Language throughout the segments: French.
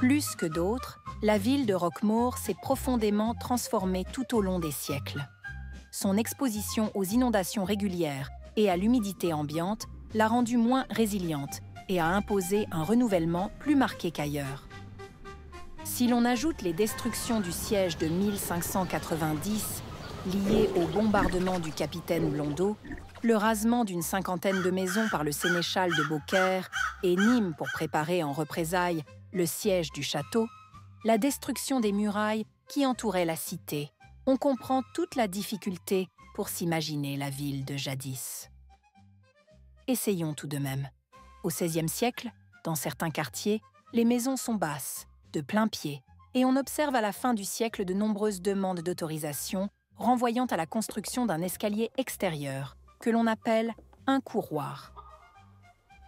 Plus que d'autres, la ville de Roquemaure s'est profondément transformée tout au long des siècles. Son exposition aux inondations régulières et à l'humidité ambiante l'a rendue moins résiliente et a imposé un renouvellement plus marqué qu'ailleurs. Si l'on ajoute les destructions du siège de 1590, liées au bombardement du capitaine Blondeau, le rasement d'une cinquantaine de maisons par le sénéchal de Beaucaire et Nîmes pour préparer en représailles le siège du château, la destruction des murailles qui entouraient la cité, on comprend toute la difficulté pour s'imaginer la ville de jadis. Essayons tout de même. Au XVIe siècle, dans certains quartiers, les maisons sont basses, de plein pied, et on observe à la fin du siècle de nombreuses demandes d'autorisation renvoyant à la construction d'un escalier extérieur, que l'on appelle un couroir.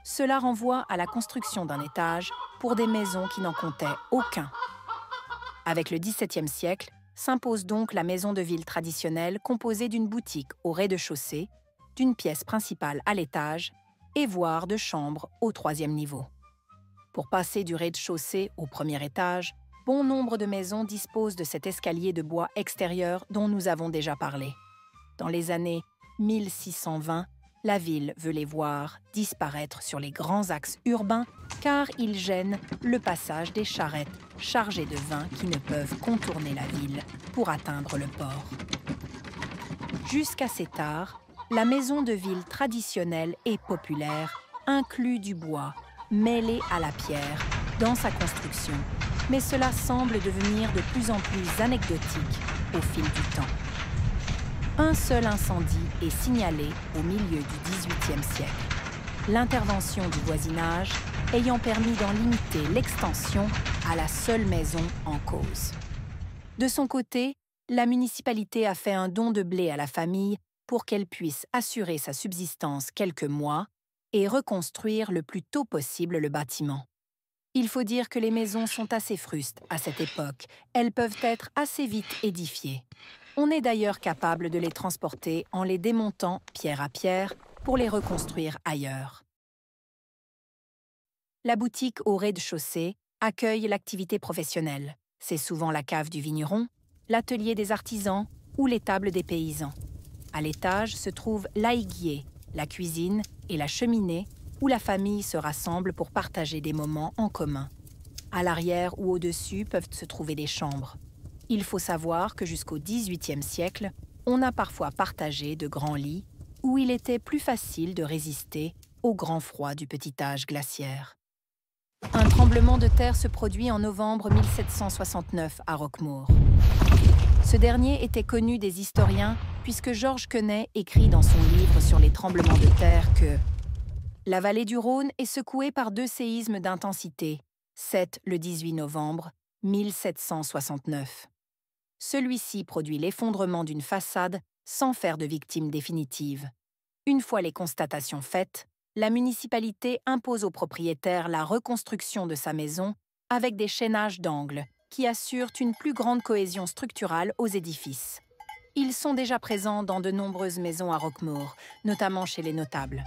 Cela renvoie à la construction d'un étage pour des maisons qui n'en comptaient aucun. Avec le XVIIe siècle, s'impose donc la maison de ville traditionnelle composée d'une boutique au rez-de-chaussée, d'une pièce principale à l'étage et voire de chambres au troisième niveau. Pour passer du rez-de-chaussée au premier étage, bon nombre de maisons disposent de cet escalier de bois extérieur dont nous avons déjà parlé. Dans les années 1620, la ville veut les voir disparaître sur les grands axes urbains car ils gênent le passage des charrettes chargées de vin qui ne peuvent contourner la ville pour atteindre le port. Jusqu'assez tard, la maison de ville traditionnelle et populaire inclut du bois, mêlé à la pierre, dans sa construction, mais cela semble devenir de plus en plus anecdotique au fil du temps. Un seul incendie est signalé au milieu du XVIIIe siècle, l'intervention du voisinage ayant permis d'en limiter l'extension à la seule maison en cause. De son côté, la municipalité a fait un don de blé à la famille pour qu'elle puisse assurer sa subsistance quelques mois et reconstruire le plus tôt possible le bâtiment. Il faut dire que les maisons sont assez frustes à cette époque. Elles peuvent être assez vite édifiées. On est d'ailleurs capable de les transporter en les démontant pierre à pierre pour les reconstruire ailleurs. La boutique au rez-de-chaussée accueille l'activité professionnelle. C'est souvent la cave du vigneron, l'atelier des artisans ou les tables des paysans. À l'étage se trouve l'aiguier, la cuisine et la cheminée où la famille se rassemble pour partager des moments en commun. À l'arrière ou au-dessus peuvent se trouver des chambres. Il faut savoir que jusqu'au XVIIIe siècle, on a parfois partagé de grands lits où il était plus facile de résister au grand froid du petit âge glaciaire. Un tremblement de terre se produit en novembre 1769 à Roquemaure. Ce dernier était connu des historiens puisque Georges Quenet écrit dans son livre sur les tremblements de terre que la vallée du Rhône est secouée par 2 séismes d'intensité, 7 le 18 novembre 1769. Celui-ci produit l'effondrement d'une façade sans faire de victimes définitives. Une fois les constatations faites, la municipalité impose au propriétaire la reconstruction de sa maison avec des chaînages d'angles qui assurent une plus grande cohésion structurale aux édifices. Ils sont déjà présents dans de nombreuses maisons à Roquemaure, notamment chez les notables.